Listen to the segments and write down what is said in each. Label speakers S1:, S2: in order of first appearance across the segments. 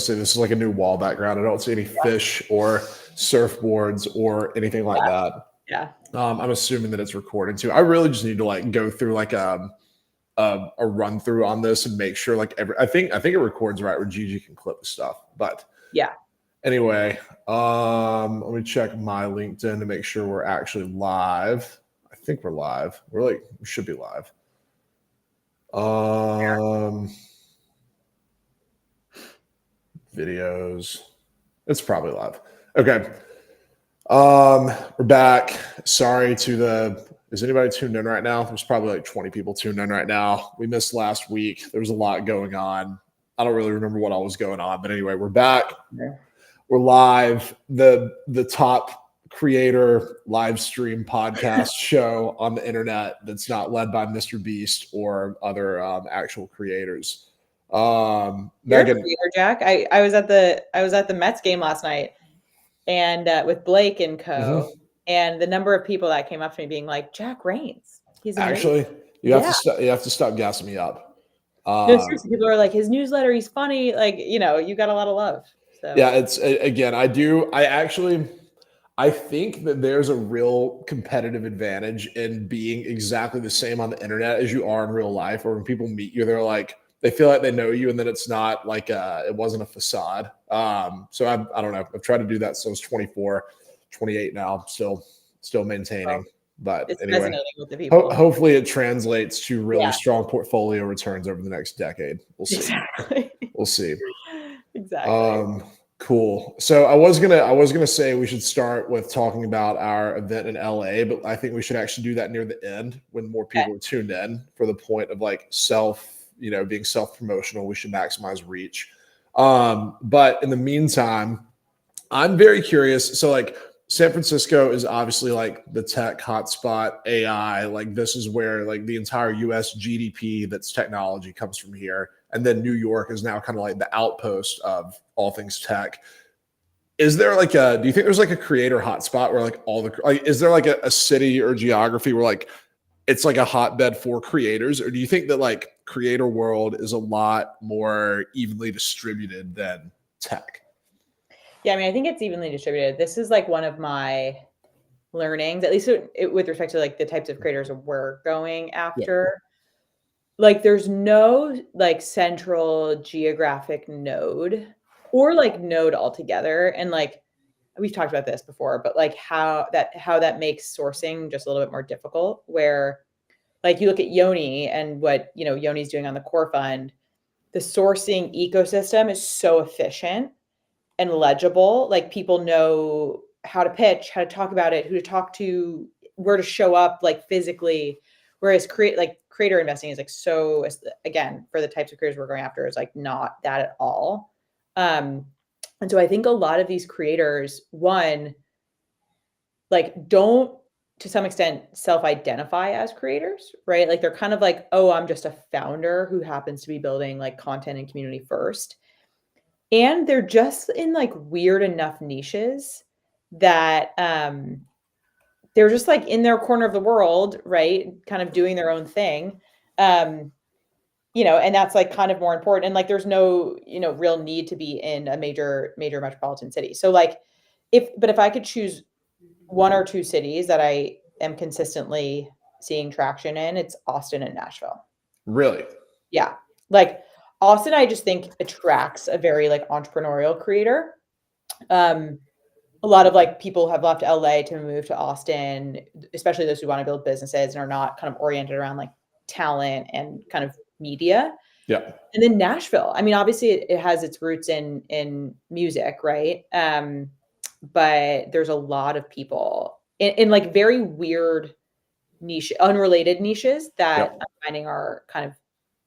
S1: say this is like a new wall background. I don't see any fish or surfboards or anything like that.
S2: Yeah.
S1: I'm assuming that it's recording too. I really just need to like go through like a run through on this and make sure like I think it records right where Gigi can clip the stuff. But
S2: yeah.
S1: Anyway, let me check my LinkedIn to make sure we're actually live. I think we're live. We should be live. Videos. It's probably live. Okay. We're back. Sorry to is anybody tuned in right now? There's probably like 20 people tuned in right now. We missed last week. There was a lot going on. I don't really remember what all was going on, but anyway, we're back. Yeah. We're live. The top creator live stream podcast show on the internet that's not led by MrBeast or other actual creators.
S2: You're Megan, a creator, Jack. I was at the Mets game last night, and with Blake and co. And the number of people that came up to me being like, "Jack Rains, he's amazing."
S1: Actually, you have to stop gassing me up.
S2: No, seriously, people are like, his newsletter, he's funny. Like, you got a lot of love. So.
S1: Yeah, it's again, I think that there's a real competitive advantage in being exactly the same on the internet as you are in real life, or when people meet you, they feel like they know you, and then it's not like it wasn't a facade. So I don't know. I've tried to do that since I was 24, 28 now, still maintaining. But
S2: it's
S1: anyway,
S2: resonating with the people.
S1: Hopefully it translates to really strong portfolio returns over the next decade. We'll see.
S2: Exactly.
S1: We'll see.
S2: Exactly.
S1: Cool. So I was gonna say we should start with talking about our event in LA, but I think we should actually do that near the end when more people are tuned in, for the point of like being self-promotional. We should maximize reach. But in the meantime, I'm very curious. So like San Francisco is obviously like the tech hotspot, AI. Like this is where like the entire US GDP that's technology comes from here. And then New York is now kind of like the outpost of all things tech. Is there like do you think there's like a creator hotspot where is there like a city or geography where like it's like a hotbed for creators? Or do you think that like creator world is a lot more evenly distributed than tech?
S2: Yeah, I mean, I think it's evenly distributed. This is like one of my learnings, at least with respect to like the types of creators we're going after. Yeah. Like there's no like central geographic node or like node altogether. And like we've talked about this before, but like how that makes sourcing just a little bit more difficult, where like you look at Yoni and what, Yoni's doing on the core fund, the sourcing ecosystem is so efficient and legible. Like people know how to pitch, how to talk about it, who to talk to, where to show up like physically. Whereas creator investing is like, so again, for the types of creators we're going after, is like not that at all. And so I think a lot of these creators, one, like don't to some extent self-identify as creators, right? Like they're kind of like, oh, I'm just a founder who happens to be building like content and community first. And they're just in like weird enough niches that they're just like in their corner of the world, right? Kind of doing their own thing. And that's like kind of more important. And like, there's no, real need to be in a major metropolitan city. So like, if I could choose one or two cities that I am consistently seeing traction in, it's Austin and Nashville.
S1: Really?
S2: Yeah. Like Austin, I just think attracts a very like entrepreneurial creator. A lot of like people have left LA to move to Austin, especially those who want to build businesses and are not kind of oriented around like talent and kind of media.
S1: Yeah.
S2: And then Nashville, I mean, obviously it has its roots in music, right? But there's a lot of people in like very weird niche, unrelated niches that I'm finding are kind of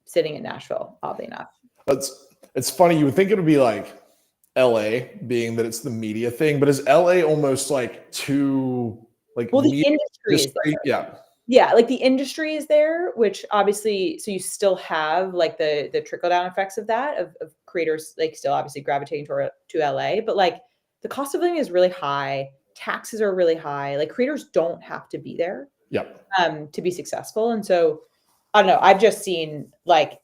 S2: sitting in Nashville, oddly enough.
S1: It's funny. You would think it would be like LA, being that it's the media thing, but is LA almost like too like,
S2: well, the industry is there. Yeah, like the industry is there, which obviously, so you still have like the trickle down effects of that, of creators like still obviously gravitating to LA, but like the cost of living is really high, taxes are really high, like creators don't have to be there to be successful. And so I don't know, I've just seen like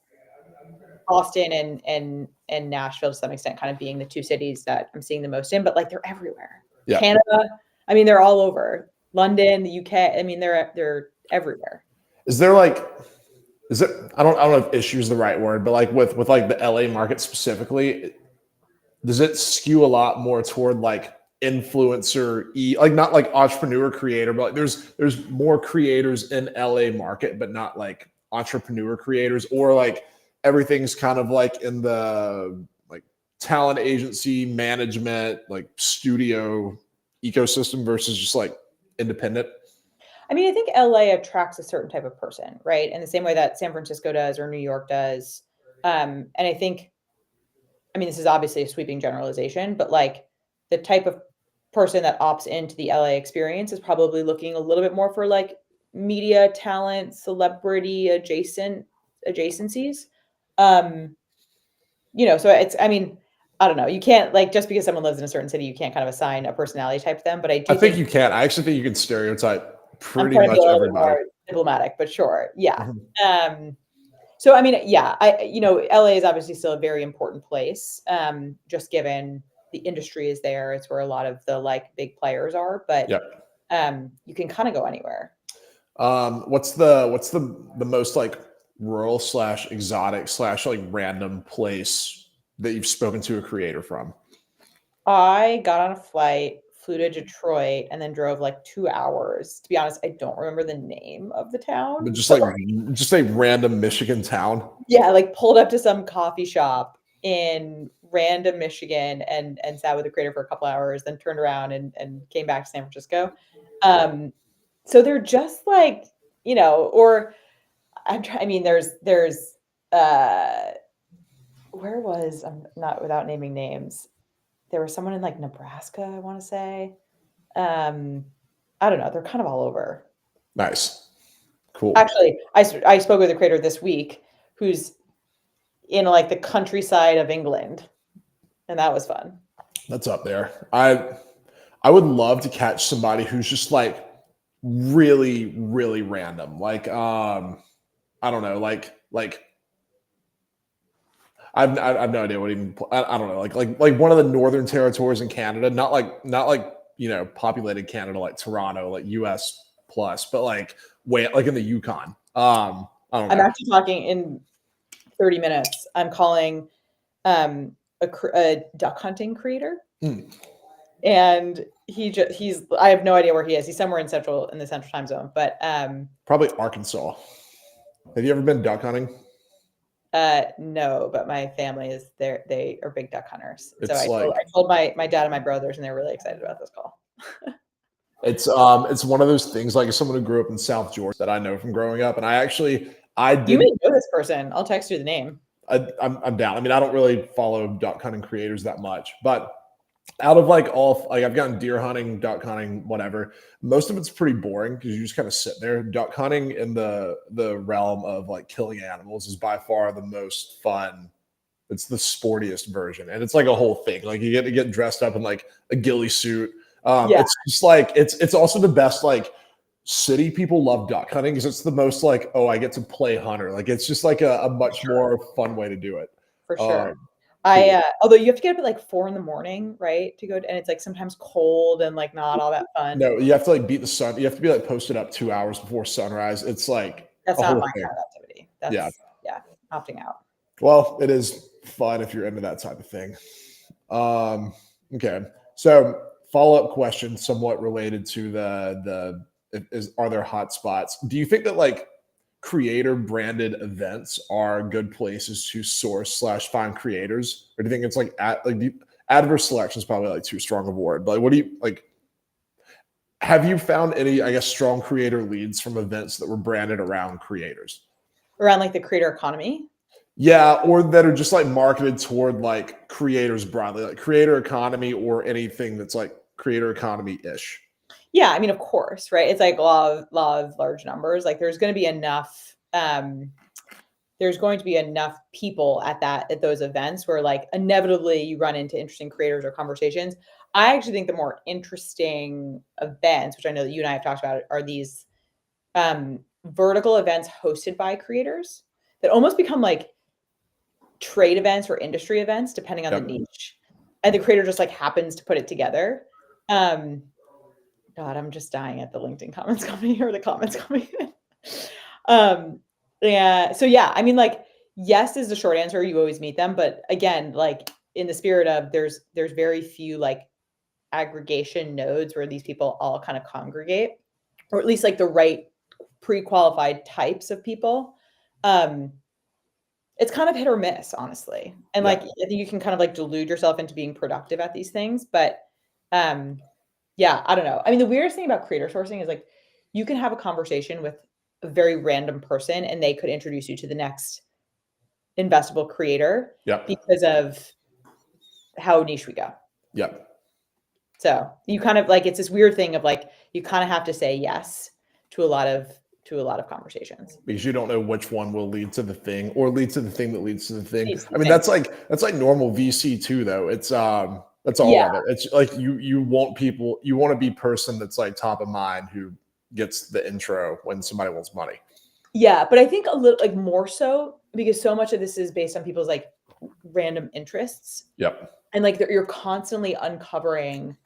S2: Austin and Nashville to some extent kind of being the two cities that I'm seeing the most in, but like they're everywhere.
S1: Yeah.
S2: Canada, I mean, they're all over. London, the UK, I mean, they're everywhere.
S1: Is there like, I don't know if issue is the right word, but like with like the LA market specifically, does it skew a lot more toward like influencer like not like entrepreneur creator, but like there's more creators in LA market, but not like entrepreneur creators, or like everything's kind of like in the like talent agency management, like studio ecosystem versus just like independent?
S2: I mean, I think LA attracts a certain type of person, right? In the same way that San Francisco does or New York does. And I think, I mean, this is obviously a sweeping generalization, but like the type of person that opts into the LA experience is probably looking a little bit more for like media, talent, celebrity adjacencies. So it's, I mean, I don't know. You can't like, just because someone lives in a certain city, you can't kind of assign a personality type to them. But I do
S1: think you can. I actually think you can stereotype
S2: I'm
S1: pretty
S2: trying to be
S1: much
S2: a little bit
S1: everybody.
S2: more diplomatic, but sure. Yeah.
S1: Mhm.
S2: So I mean, yeah, LA is obviously still a very important place. Just given the industry is there, it's where a lot of the like big players are, but
S1: Yep.
S2: you can kind of go anywhere.
S1: What's the most like rural / exotic / like random place that you've spoken to a creator from?
S2: I got on a flight, flew to Detroit, and then drove like 2 hours. To be honest, I don't remember the name of the
S1: But
S2: town.
S1: just a random Michigan town.
S2: Yeah, like pulled up to some coffee shop in random Michigan and sat with the creator for a couple hours, then turned around and came back to San Francisco. So they're just like, or I'm trying, I mean, there's where was, I'm not without naming names. There was someone in like Nebraska, I want to say. I don't know. They're kind of all over.
S1: Nice. Cool.
S2: Actually, I spoke with a creator this week who's in like the countryside of England, and that was fun.
S1: That's up there. I would love to catch somebody who's just like really, really random. Like I don't know, like I've no idea what even I don't know, like one of the northern territories in Canada, not like populated Canada like Toronto, like US plus, but like way like in the Yukon. I don't know.
S2: I'm actually talking in 30 minutes. I'm calling a duck hunting creator. And he's I have no idea where he is. He's somewhere in the central time zone, but
S1: probably Arkansas. Have you ever been duck hunting?
S2: No, but my family is there. They are big duck hunters. So I
S1: like
S2: told my dad and my brothers, and they're really excited about this call.
S1: It's one of those things, like as someone who grew up in South Georgia that I know from growing up, and
S2: You may know this person. I'll text you the name.
S1: I'm down. I mean, I don't really follow duck hunting creators that much, but out of like I've gotten deer hunting, duck hunting, whatever. Most of it's pretty boring because you just kind of sit there. Duck hunting in the realm of like killing animals is by far the most fun. It's the sportiest version, and it's like a whole thing. Like you get to get dressed up in like a ghillie suit. It's just like it's also the best. Like city people love duck hunting because it's the most like, oh, I get to play hunter. Like it's just like a much more fun way to do it.
S2: For sure. Although you have to get up at like 4 a.m, right? To go, and it's like sometimes cold and like not all that fun.
S1: No, you have to like beat the sun. You have to be like posted up 2 hours before sunrise. It's like
S2: that's not my kind of activity. That's opting out.
S1: Well, it is fun if you're into that type of thing. Okay. So follow-up question, somewhat related to are there hot spots? Do you think that like creator branded events are good places to source / find creators, or do you think it's like adverse selection is probably like too strong of a word, but like, what do you like? Have you found any, I guess, strong creator leads from events that were branded around creators?
S2: Around like the creator economy?
S1: Yeah, or that are just like marketed toward like creators broadly, like creator economy or anything that's like creator economy-ish.
S2: Yeah, I mean, of course, right? It's like law of large numbers. Like there's going to be enough people at those events where like inevitably you run into interesting creators or conversations. I actually think the more interesting events, which I know that you and I have talked about, are these vertical events hosted by creators that almost become like trade events or industry events, depending on the niche. And the creator just like happens to put it together. God, I'm just dying at the LinkedIn comments coming or the comments coming in. Yeah. So yeah, I mean, like, yes is the short answer. You always meet them, but again, like in the spirit of there's very few like aggregation nodes where these people all kind of congregate, or at least like the right pre-qualified types of people. It's kind of hit or miss, honestly. And like, I think you can kind of like delude yourself into being productive at these things, but yeah, I don't know. I mean, the weirdest thing about creator sourcing is like, you can have a conversation with a very random person and they could introduce you to the next investable creator because of how niche we go. So you kind of like, it's this weird thing of like, you kind of have to say yes to a lot of conversations
S1: because you don't know which one will lead to the thing or lead to the thing that leads to the thing. I mean, that's like normal VC too, though. It's that's all of it. It's like you want to be person that's like top of mind who gets the intro when somebody wants money.
S2: Yeah, but I think a little like more so because so much of this is based on people's like random interests. And like you're constantly uncovering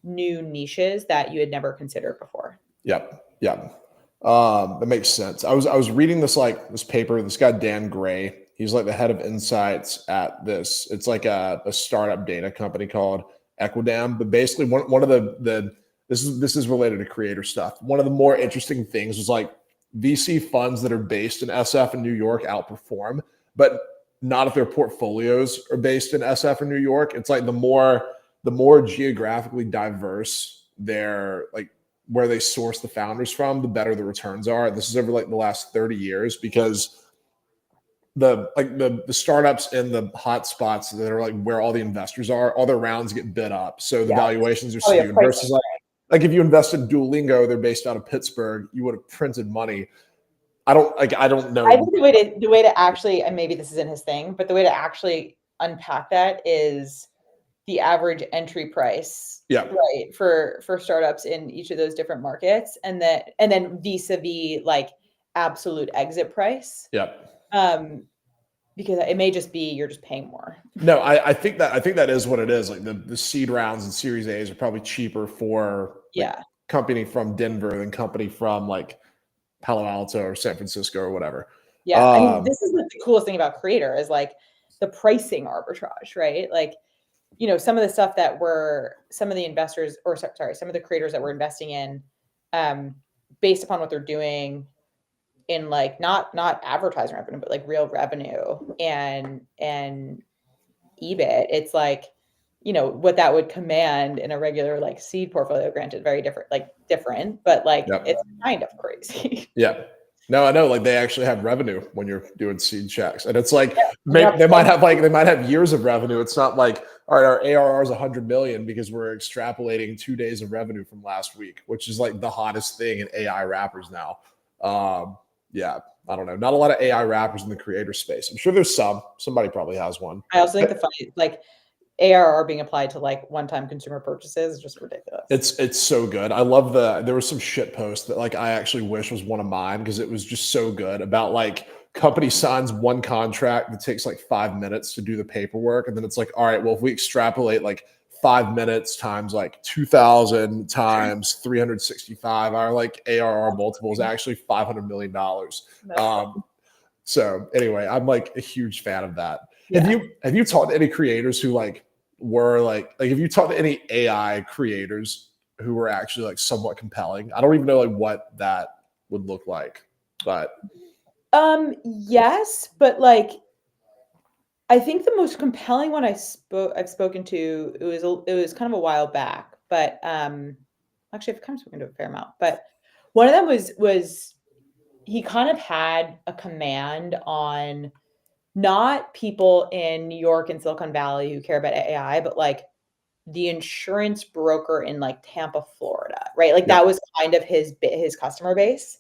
S2: new niches that you had never considered before.
S1: That makes sense. I was reading this paper, this guy, Dan Gray, he's like the head of insights at this. It's like a startup data company called Equidam. But basically one of this is related to creator stuff. One of the more interesting things was like VC funds that are based in SF and New York outperform, but not if their portfolios are based in SF or New York. It's like the more geographically diverse they're like where they source the founders from, the better the returns are. This is over like the last 30 years because the startups in the hot spots that are like where all the investors are, all their rounds get bid up. So the valuations are skewed versus like if you invested in Duolingo, they're based out of Pittsburgh, you would have printed money. I don't know.
S2: I think the way to actually, and maybe this isn't his thing, but the way to actually unpack that is the average entry price, right, for startups in each of those different markets, and then vis-a-vis like absolute exit price. Because it may just be you're just paying more.
S1: No, I think that is what it is. Like the seed rounds and Series A's are probably cheaper for company from Denver than company from like Palo Alto or San Francisco or whatever.
S2: I mean, this is the coolest thing about creator is like the pricing arbitrage, right? Like, you know, some of the stuff that some of the investors, or sorry, some of the creators that we're investing in, based upon what they're doing in like not advertising revenue, but like real revenue and EBIT, it's like, you know, what that would command in a regular like seed portfolio, granted very different, but like it's kind of crazy.
S1: No, I know, like they actually have revenue when you're doing seed checks, and it's like they might have years of revenue. It's not like, all right, our ARR is 100 million because we're extrapolating 2 days of revenue from last week, which is like the hottest thing in AI wrappers now. I don't know, not a lot of AI wrappers in the creator space. I'm sure there's somebody probably has one.
S2: I also think the funny like ARR being applied to like one-time consumer purchases is just ridiculous.
S1: It's so good. I love there was some shit post that like I actually wish was one of mine because it was just so good about like company signs one contract that takes like 5 minutes to do the paperwork. And then it's like, all right, well, if we extrapolate like 5 minutes times like 2,000 times 365, our like ARR multiple is actually $500 million. So anyway, I'm like a huge fan of that. Have you talked to any creators who like were like have you talked to any AI creators who were actually like somewhat compelling? I don't even know like what that would look like, but
S2: yes, but like I think the most compelling one I've spoken to, it was kind of a while back, but actually I've kind of spoken to a fair amount, but one of them was he kind of had a command on not people in New York and Silicon Valley who care about AI, but like the insurance broker in like Tampa, Florida, right? Like that was kind of his customer base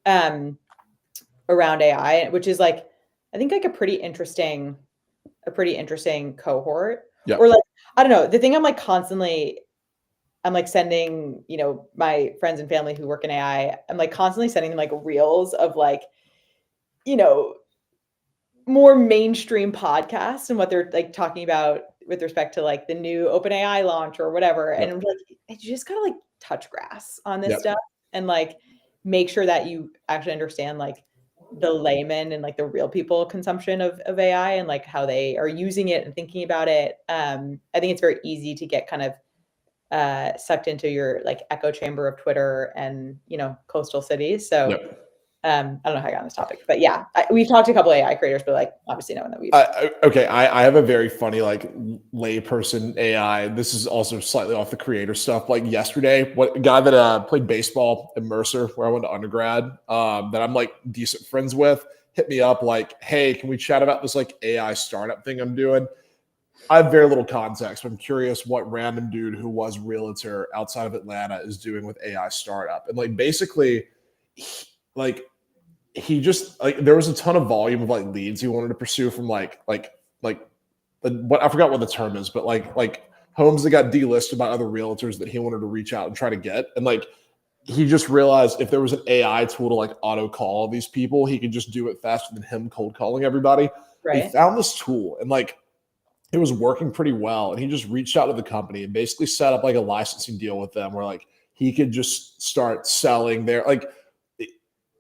S2: around AI, which is like, I think like a pretty interesting cohort. Or like, I don't know, the thing I'm like sending, you know, my friends and family who work in AI, I'm like constantly sending them like reels of like, you know, more mainstream podcasts and what they're like talking about with respect to like the new OpenAI launch or whatever.
S1: Yep.
S2: And like, you just gotta like touch grass on this
S1: Yep.
S2: stuff and like make sure that you actually understand like the layman and like the real people consumption of AI and like how they are using it and thinking about it. I think it's very easy to get kind of sucked into your like echo chamber of Twitter and, you know, coastal cities. So
S1: Yep.
S2: I don't know how I got on this topic, but yeah, we've talked to a couple of AI creators, but like obviously no one that we've.
S1: Okay, I have a very funny like layperson AI. This is also slightly off the creator stuff. Like yesterday, a guy that played baseball at Mercer, where I went to undergrad, that I'm like decent friends with, hit me up like, "Hey, can we chat about this like AI startup thing I'm doing?" I have very little context, but I'm curious what random dude who was realtor outside of Atlanta is doing with AI startup, and like basically, he just like there was a ton of volume of like leads he wanted to pursue from like what I forgot what the term is, but like homes that got delisted by other realtors that he wanted to reach out and try to get. And like he just realized if there was an AI tool to like auto call these people, he could just do it faster than him cold calling everybody. He
S2: Right.
S1: found this tool and like it was working pretty well. And he just reached out to the company and basically set up like a licensing deal with them where like he could just start selling their like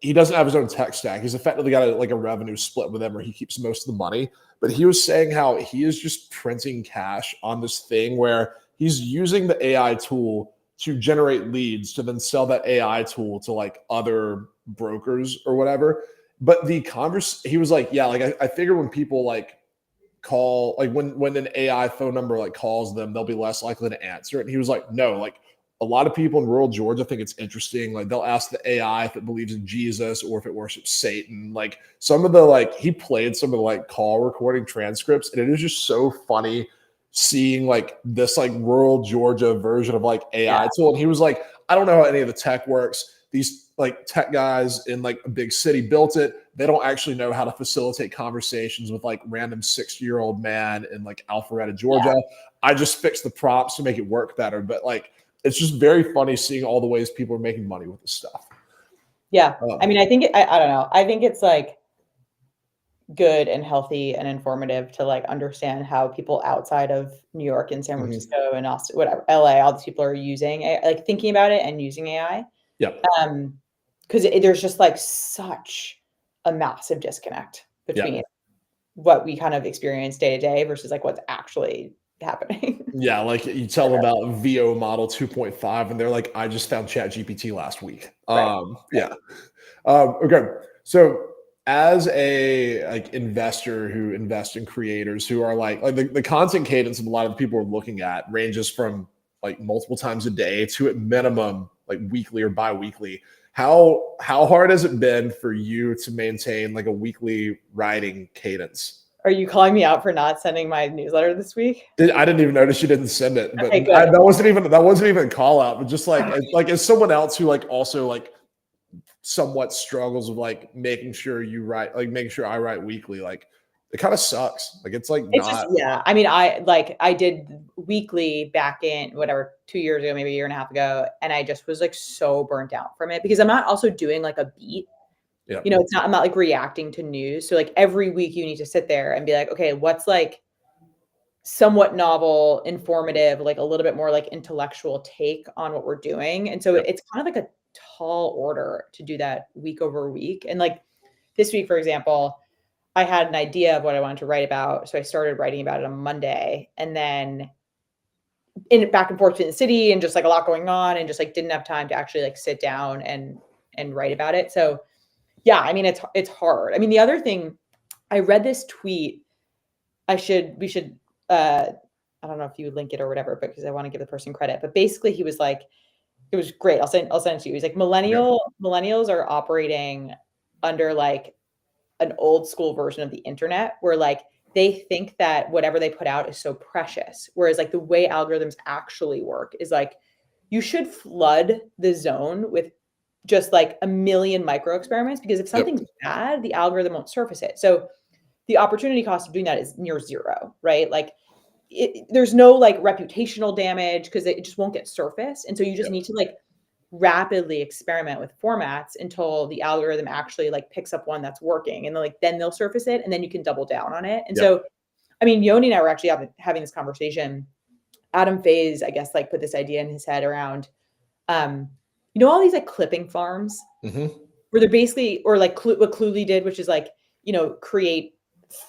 S1: he doesn't have his own tech stack. He's effectively got a revenue split with them where he keeps most of the money. But he was saying how he is just printing cash on this thing where he's using the AI tool to generate leads to then sell that AI tool to like other brokers or whatever. But he was like, yeah, like I figure when people like call, like when an AI phone number like calls them, they'll be less likely to answer it. And he was like, no, like a lot of people in rural Georgia think it's interesting. Like they'll ask the AI if it believes in Jesus or if it worships Satan. Like some of the like he played some of the like call recording transcripts, and it is just so funny seeing like this like rural Georgia version of like AI tool. And he was like, I don't know how any of the tech works. These like tech guys in like a big city built it. They don't actually know how to facilitate conversations with like random 60-year-old man in like Alpharetta, Georgia. I just fixed the prompts to make it work better. But like it's just very funny seeing all the ways people are making money with this stuff.
S2: Yeah. I mean, I think I don't know. I think it's like good and healthy and informative to like understand how people outside of New York and San Francisco and Austin, whatever, LA, all these people are using like thinking about it and using AI.
S1: Yeah.
S2: Because there's just like such a massive disconnect between what we kind of experience day to day versus like what's actually happening.
S1: Yeah, like you tell them about VO model 2.5 and they're like, I just found ChatGPT last week. Yeah. Okay. So as a like investor who invests in creators who are like the content cadence of a lot of the people we're looking at ranges from like multiple times a day to at minimum like weekly or bi-weekly. How hard has it been for you to maintain like a weekly writing cadence?
S2: Are you calling me out for not sending my newsletter this week?
S1: I didn't even notice you didn't send it, but
S2: Okay,
S1: that wasn't even a call out. But just like as someone else who like also like somewhat struggles with like making sure you write, like making sure I write weekly, like it kind of sucks. Like it's like
S2: It's
S1: not.
S2: just I mean, I did weekly back in whatever 2 years ago, maybe a year and a half ago, and I just was like so burnt out from it because I'm not also doing like a beat.
S1: Yeah.
S2: You know, I'm not like reacting to news. So like every week you need to sit there and be like, okay, what's like somewhat novel, informative, like a little bit more like intellectual take on what we're doing. And so it's kind of like a tall order to do that week over week. And like this week, for example, I had an idea of what I wanted to write about. So I started writing about it on Monday and then in back and forth to the city and just like a lot going on and just like didn't have time to actually like sit down and write about it. So yeah, I mean, it's hard. I mean, the other thing, I read this tweet. We should, I don't know if you would link it or whatever, but because I want to give the person credit. But basically, he was like, it was great. I'll send it to you. He's like, millennials are operating under like an old school version of the internet, where like they think that whatever they put out is so precious, whereas like the way algorithms actually work is like you should flood the zone with just like a million micro experiments, because if something's bad, the algorithm won't surface it. So the opportunity cost of doing that is near zero, right? Like there's no like reputational damage because it just won't get surfaced. And so you just need to like rapidly experiment with formats until the algorithm actually like picks up one that's working, and then they'll surface it, and then you can double down on it. And so, I mean, Yoni and I were actually having this conversation. Adam Faze, I guess, like put this idea in his head around, all these like clipping farms where they're basically, or like what Cluely did, which is like, create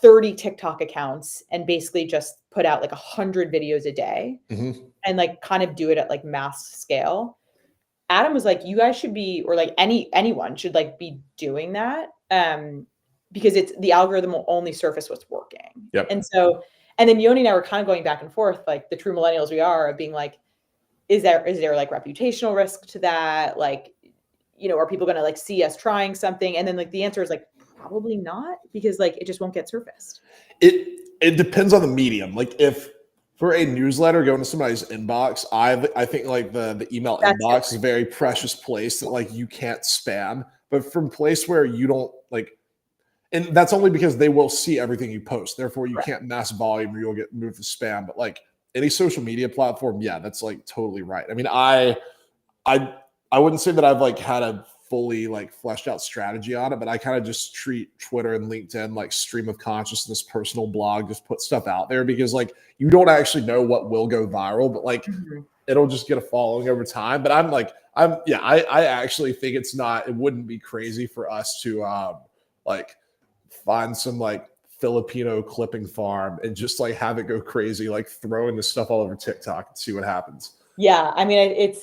S2: 30 TikTok accounts and basically just put out like 100 videos a day and like kind of do it at like mass scale. Adam was like, you guys should be, or like anyone should like be doing that. Because the algorithm will only surface what's working. And then Yoni and I were kind of going back and forth, like the true millennials we are, of being like, is there like reputational risk to that? Like, are people going to like see us trying something? And then like the answer is like, probably not, because like it just won't get surfaced.
S1: It depends on the medium. Like if for a newsletter going to somebody's inbox, I think like the email inbox is a very precious place that like you can't spam. But from a place where you don't like, and that's only because they will see everything you post. Therefore, you can't mass volume or you'll get moved to spam. But like any social media platform, yeah, that's like totally right. I mean, I wouldn't say that I've like had a fully like fleshed out strategy on it, but I kind of just treat Twitter and LinkedIn like stream of consciousness, personal blog, just put stuff out there because like you don't actually know what will go viral, but like it'll just get a following over time. But I actually think it wouldn't be crazy for us to like find some like Filipino clipping farm and just like have it go crazy, like throwing this stuff all over TikTok and see what happens.
S2: Yeah. I mean,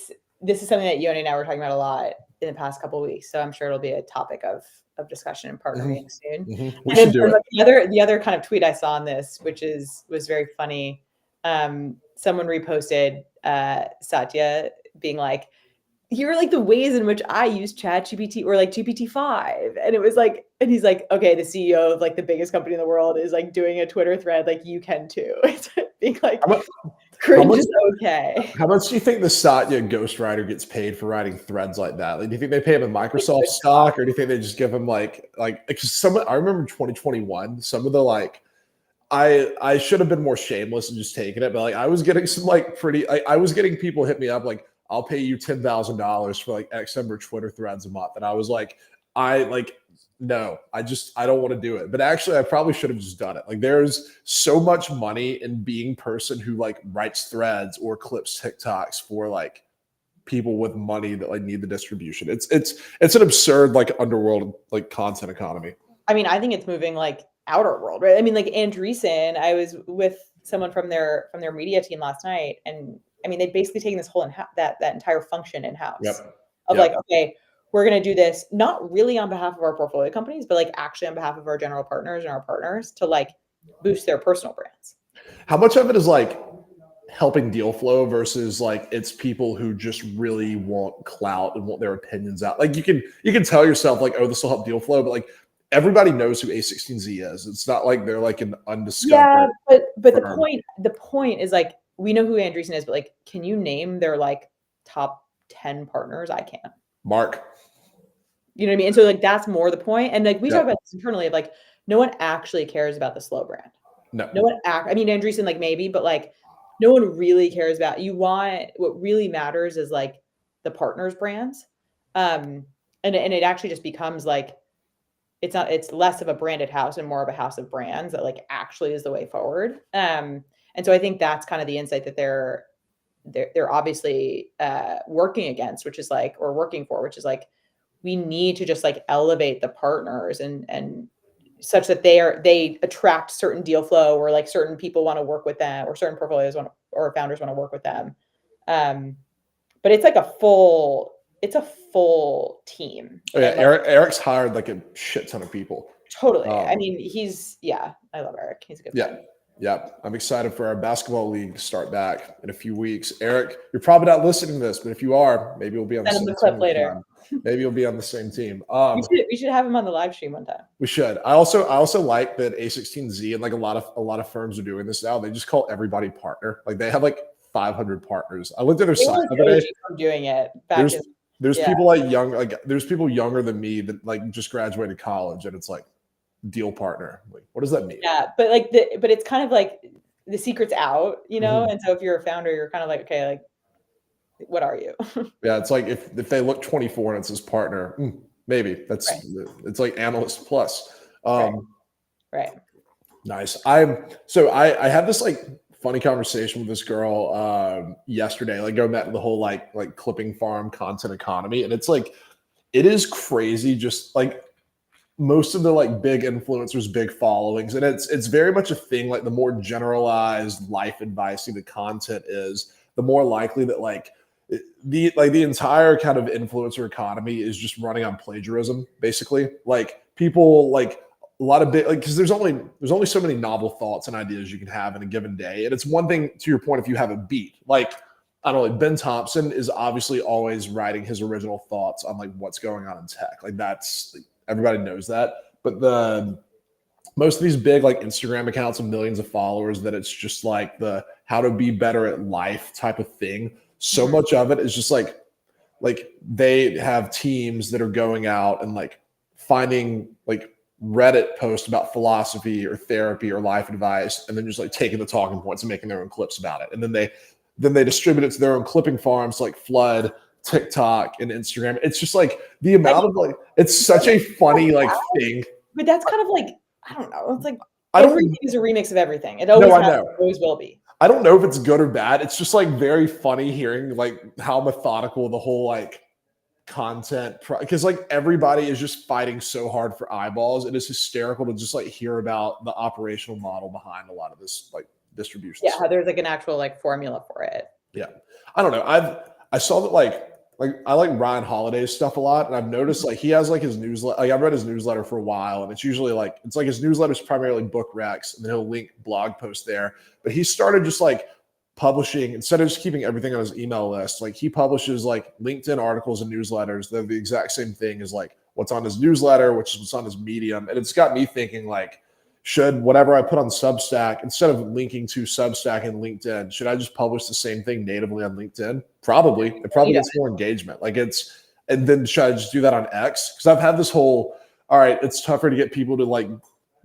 S2: this is something that Yoni and I were talking about a lot in the past couple of weeks. So I'm sure it'll be a topic of discussion and partnering soon.
S1: We should do
S2: it. The other kind of tweet I saw on this, which was very funny. Someone reposted Satya being like, here are like the ways in which I use ChatGPT or like GPT-5. And it was like, and he's like, okay, the CEO of like the biggest company in the world is like doing a Twitter thread. Like you can too. It's being like, cringe is okay.
S1: How much do you think the Satya ghostwriter gets paid for writing threads like that? Like, do you think they pay him in Microsoft stock, or do you think they just give him like because I remember 2021, some of the like I should have been more shameless and just taken it, but like I was getting some like I was getting people hit me up like, I'll pay you $10,000 for like X number of Twitter threads a month. And I was like, no, I don't want to do it. But actually, I probably should have just done it. Like there's so much money in being person who like writes threads or clips TikToks for like people with money that like need the distribution. It's an absurd like underworld like content economy.
S2: I mean, I think it's moving like outer world, right? I mean, like Andreessen, I was with someone from their media team last night, and I mean, they've basically taken this whole that entire function in-house of like, okay, we're going to do this, not really on behalf of our portfolio companies, but like actually on behalf of our general partners and our partners to like boost their personal brands.
S1: How much of it is like helping deal flow versus like it's people who just really want clout and want their opinions out? Like you can tell yourself like, oh, this will help deal flow, but like everybody knows who A16Z is. It's not like they're like an undiscovered.
S2: Yeah, but the point is like, we know who Andreessen is, but like, can you name their like top 10 partners? I can't.
S1: Mark.
S2: You know what I mean? And so like, that's more the point. And like, we talk about this internally of like, no one actually cares about the slow brand.
S1: No
S2: one. I mean, Andreessen like maybe, but like no one really cares about, what really matters is like the partners brands. And it actually just becomes like, it's less of a branded house and more of a house of brands that like actually is the way forward. And so I think that's kind of the insight that they're obviously working against, which is like, or working for, which is like, we need to just like elevate the partners and such that they attract certain deal flow, or like certain people want to work with them, or certain portfolios or founders want to work with them. But it's like a full team.
S1: Oh, yeah, Eric's hired like a shit ton of people.
S2: Totally. I mean, I love Eric. He's a good friend.
S1: Yeah, I'm excited for our basketball league to start back in a few weeks. Eric, you're probably not listening to this, but if you are, maybe we'll be on the same team later. Maybe you'll be on the same team.
S2: We should have him on the live stream one time.
S1: We should. I also like that A16Z and like a lot of firms are doing this now. They just call everybody partner. Like they have like 500 partners. I looked at their site the other day.
S2: Doing it.
S1: There's people there's people younger than me that like just graduated college, and it's like deal partner. Like, what does that mean?
S2: Yeah, but like but it's kind of like the secret's out, you know. And so if you're a founder, you're kind of like, okay, like what are you?
S1: Yeah, it's like if they look 24 and it's his partner, maybe that's it's like analyst plus.
S2: Right.
S1: Nice. I had this like funny conversation with this girl yesterday, like going back to the whole like clipping farm content economy, and it's like it is crazy, just like most of the like big influencers, big followings, and it's very much a thing. Like the more generalized life advice the content is, the more likely that like the entire kind of influencer economy is just running on plagiarism, basically. Like people like a lot of big like because there's only so many novel thoughts and ideas you can have in a given day, and it's one thing to your point if you have a beat like. I don't know, like Ben Thompson is obviously always writing his original thoughts on like what's going on in tech. Like that's like, everybody knows that. But the most of these big like Instagram accounts with millions of followers that it's just like the how to be better at life type of thing. So much of it is just like they have teams that are going out and like finding like Reddit posts about philosophy or therapy or life advice, and then just like taking the talking points and making their own clips about it. And then they distribute it to their own clipping farms like Flood, TikTok, and Instagram. It's just like the amount of like it's such a funny like thing.
S2: But that's kind of like I don't know. It's like everything is a remix of everything. It always has, always will be.
S1: I don't know if it's good or bad. It's just like very funny hearing like how methodical the whole like content because like everybody is just fighting so hard for eyeballs. It is hysterical to just like hear about the operational model behind a lot of this like distribution.
S2: Yeah, how there's like an actual like formula for it.
S1: Yeah, I don't know. I saw that like I like Ryan Holiday's stuff a lot, and I've noticed like he has like his newsletter. Like I've read his newsletter for a while, and it's usually like his newsletter is primarily book recs, and then he'll link blog posts there. But he started just like publishing instead of just keeping everything on his email list. Like he publishes like LinkedIn articles and newsletters. They're the exact same thing as like what's on his newsletter, which is what's on his Medium, and it's got me thinking like. Should whatever I put on Substack, instead of linking to Substack and LinkedIn, should I just publish the same thing natively on LinkedIn? Probably. It probably gets more engagement. Like and then should I just do that on X? Because I've had this whole, all right, it's tougher to get people to like,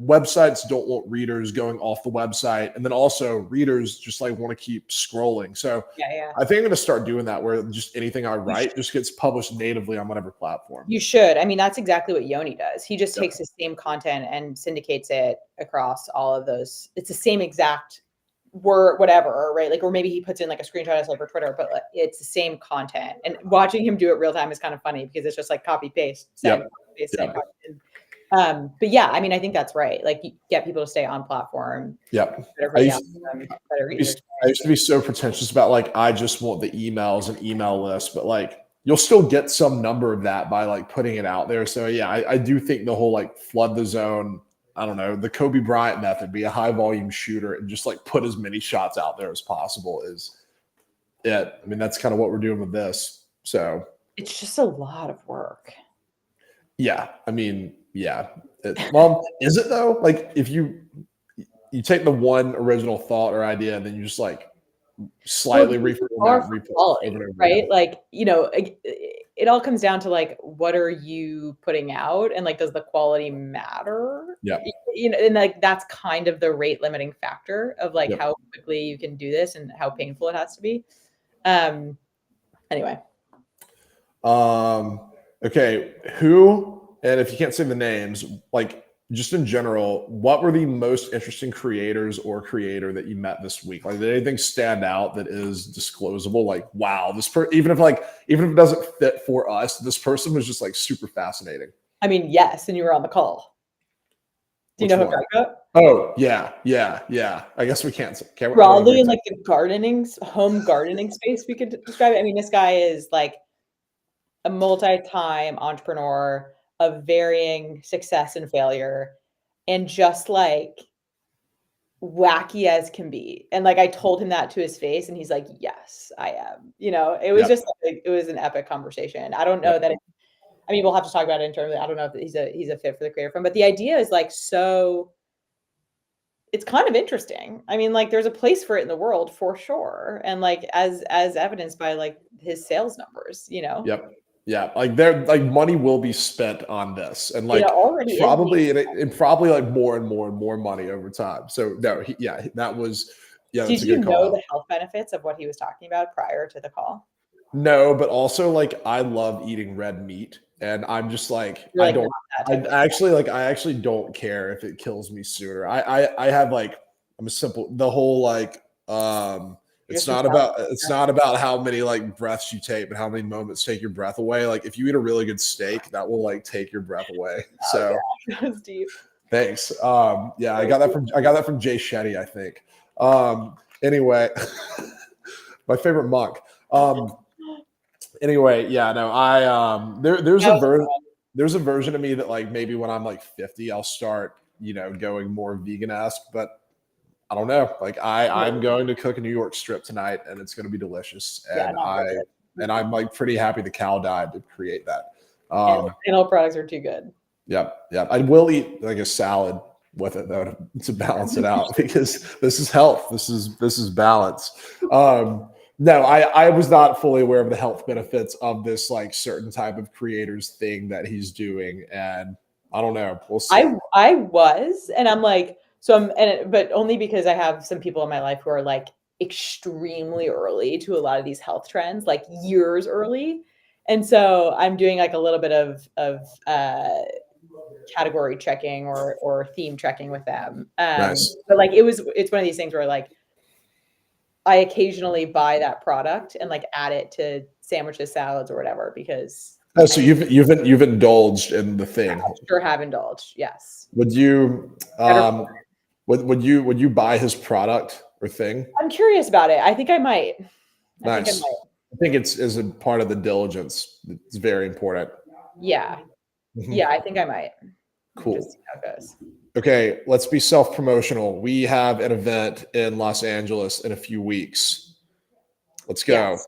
S1: websites don't want readers going off the website. And then also readers just like want to keep scrolling. So I think I'm going to start doing that where just anything I write just gets published natively on whatever platform.
S2: You should. I mean, that's exactly what Yoni does. He just takes the same content and syndicates it across all of those. It's the same exact word, whatever, right? Like, or maybe he puts in like a screenshot of like for Twitter, but like, it's the same content. And watching him do it real time is kind of funny because it's just like copy paste. But yeah, I mean, I think that's right. Like, you get people to stay on platform.
S1: Yep. I used to be so pretentious about like, I just want the emails and email lists, but like, you'll still get some number of that by like putting it out there. So yeah, I do think the whole like flood the zone, I don't know, the Kobe Bryant method, be a high volume shooter and just like put as many shots out there as possible is it. I mean, that's kind of what we're doing with this. So
S2: it's just a lot of work.
S1: Yeah. I mean, yeah. Well, is it though? Like if you take the one original thought or idea and then you just like slightly reform that,
S2: right? Like, you know, it all comes down to like, what are you putting out? And like, does the quality matter?
S1: Yeah.
S2: You know, and like, that's kind of the rate limiting factor of like how quickly you can do this and how painful it has to be. Anyway.
S1: Okay. Who, and if you can't say the names, like just in general, what were the most interesting creators or creator that you met this week? Like, did anything stand out that is disclosable? Like, wow, even if it doesn't fit for us, this person was just like super fascinating.
S2: I mean, yes, and you were on the call. Do you know who Greg got?
S1: Oh, yeah. I guess we can't
S2: probably in like the home gardening space we could describe it. I mean, this guy is like a multi-time entrepreneur of varying success and failure, and just like wacky as can be. And like I told him that to his face, and he's like, "Yes, I am." You know, it was just like, it was an epic conversation. I don't know that. I mean, we'll have to talk about it internally. I don't know if he's a fit for the creator firm, but the idea is like so. It's kind of interesting. I mean, like there's a place for it in the world for sure, and like as evidenced by like his sales numbers. You know.
S1: Yep. Yeah, like money will be spent on this, and like probably like more and more and more money over time. So no, that was
S2: Did you know the health benefits of what he was talking about prior to the call?
S1: No, but also like I love eating red meat, and I'm just like
S2: You're
S1: I
S2: like,
S1: don't.
S2: not that
S1: I
S2: type of
S1: actually don't care if it kills me sooner. I have like I'm a simple the whole like
S2: you're
S1: it's
S2: just a
S1: not
S2: salad.
S1: about how many like breaths you take, but how many moments take your breath away. Like if you eat a really good steak, that will like take your breath away.
S2: Oh,
S1: So
S2: yeah. That was deep.
S1: thanks. Yeah, I got that from Jay Shetty, I think. Anyway, my favorite monk. Anyway, yeah, no, there's a version of me that like maybe when I'm like 50, I'll start, going more vegan-esque, but I don't know. Like I'm going to cook a New York strip tonight and it's going to be delicious.
S2: Yeah,
S1: And
S2: not worth it.
S1: I'm like pretty happy the cow died to create that.
S2: Animal products are too good.
S1: Yep. I will eat like a salad with it though to balance it out because this is health. This is balance. No, I was not fully aware of the health benefits of this like certain type of creators thing that he's doing, and I don't know. We'll see.
S2: I was, and I'm like, but only because I have some people in my life who are like extremely early to a lot of these health trends, like years early. And so I'm doing like a little bit of category checking or theme checking with them.
S1: Nice.
S2: But like it's one of these things where like I occasionally buy that product and like add it to sandwiches, salads, or whatever because
S1: Oh, so you've indulged in the thing.
S2: I sure have indulged. Yes.
S1: Would you would you buy his product or thing?
S2: I'm curious about it. I think I might.
S1: Nice. I think it's as a part of the diligence. It's very important.
S2: Yeah. Yeah, I think I might.
S1: Cool.
S2: Just see how it goes.
S1: Okay, let's be self-promotional. We have an event in Los Angeles in a few weeks. Let's go.
S2: Yes.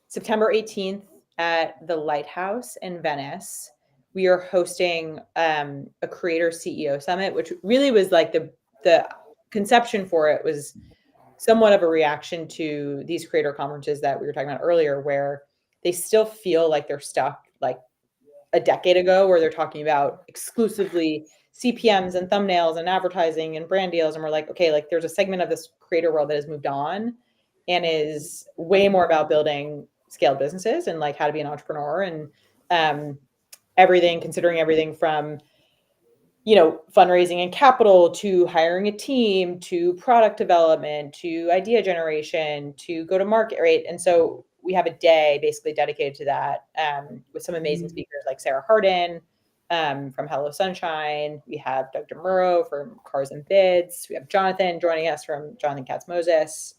S2: September 18th at the Lighthouse in Venice. We are hosting a creator CEO summit, which really was like the conception for it was somewhat of a reaction to these creator conferences that we were talking about earlier, where they still feel like they're stuck like a decade ago, where they're talking about exclusively CPMs and thumbnails and advertising and brand deals. And we're like, okay, like there's a segment of this creator world that has moved on and is way more about building scaled businesses and like how to be an entrepreneur and considering everything from, fundraising and capital to hiring a team, to product development, to idea generation, to go to market, right? And so we have a day basically dedicated to that with some amazing speakers like Sarah Hardin from Hello Sunshine. We have Doug DeMuro from Cars and Bids. We have Jonathan joining us from Jonathan Katz-Moses.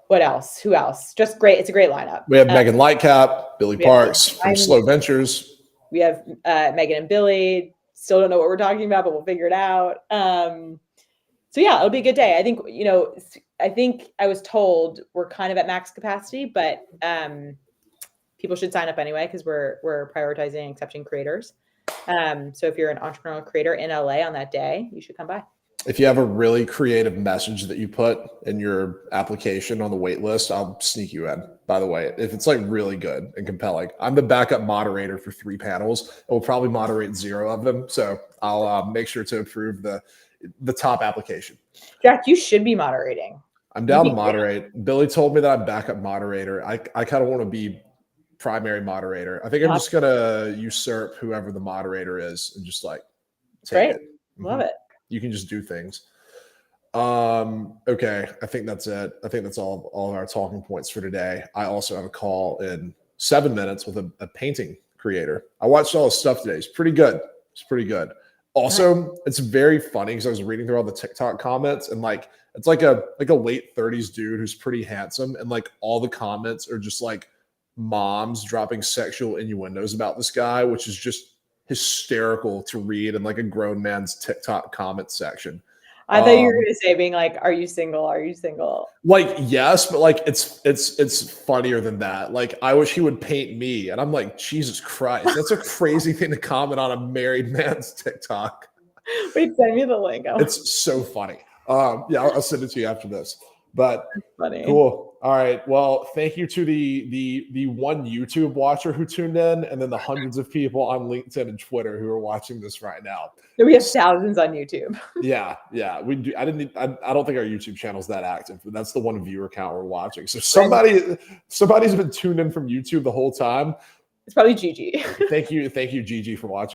S2: What else? Who else? Just great. It's a great lineup.
S1: We have Megan Lightcap, Billy Parks from Slow Ventures.
S2: We have Megan and Billy. Still don't know what we're talking about, but we'll figure it out. So yeah, it'll be a good day. I think I was told we're kind of at max capacity, but people should sign up anyway because we're prioritizing accepting creators. So if you're an entrepreneurial creator in LA on that day, you should come by.
S1: If you have a really creative message that you put in your application on the wait list, I'll sneak you in, by the way. If it's like really good and compelling, I'm the backup moderator for 3 panels. I will probably moderate 0 of them. So I'll make sure to approve the top application.
S2: Jack, you should be moderating.
S1: I'm down to moderate. Billy told me that I'm backup moderator. I kind of want to be primary moderator. I think I'm just going to usurp whoever the moderator is and just like take it.
S2: Love it.
S1: You can just do things. Okay. I think that's it. I think that's all of our talking points for today. I also have a call in 7 minutes with a painting creator. I watched all his stuff today. It's pretty good. Also, it's very funny because I was reading through all the TikTok comments and like, it's like a late 30s dude who's pretty handsome. And like all the comments are just like moms dropping sexual innuendos about this guy, which is just hysterical to read in like a grown man's TikTok comment section.
S2: I thought you were going to say being like, are you single? Are you single?
S1: Like, yes, but like it's funnier than that. Like, I wish he would paint me. And I'm like, Jesus Christ, that's a crazy thing to comment on a married man's TikTok.
S2: Wait, send me the link.
S1: It's so funny. Yeah, I'll send it to you after this. But
S2: funny.
S1: Cool. All right. Well, thank you to the one YouTube watcher who tuned in, and then the hundreds of people on LinkedIn and Twitter who are watching this right now.
S2: So we have thousands on YouTube.
S1: Yeah, we do. I don't think our YouTube channel's that active, but that's the one viewer count we're watching. So somebody's been tuned in from YouTube the whole time.
S2: It's probably Gigi.
S1: Thank you, Gigi, for watching.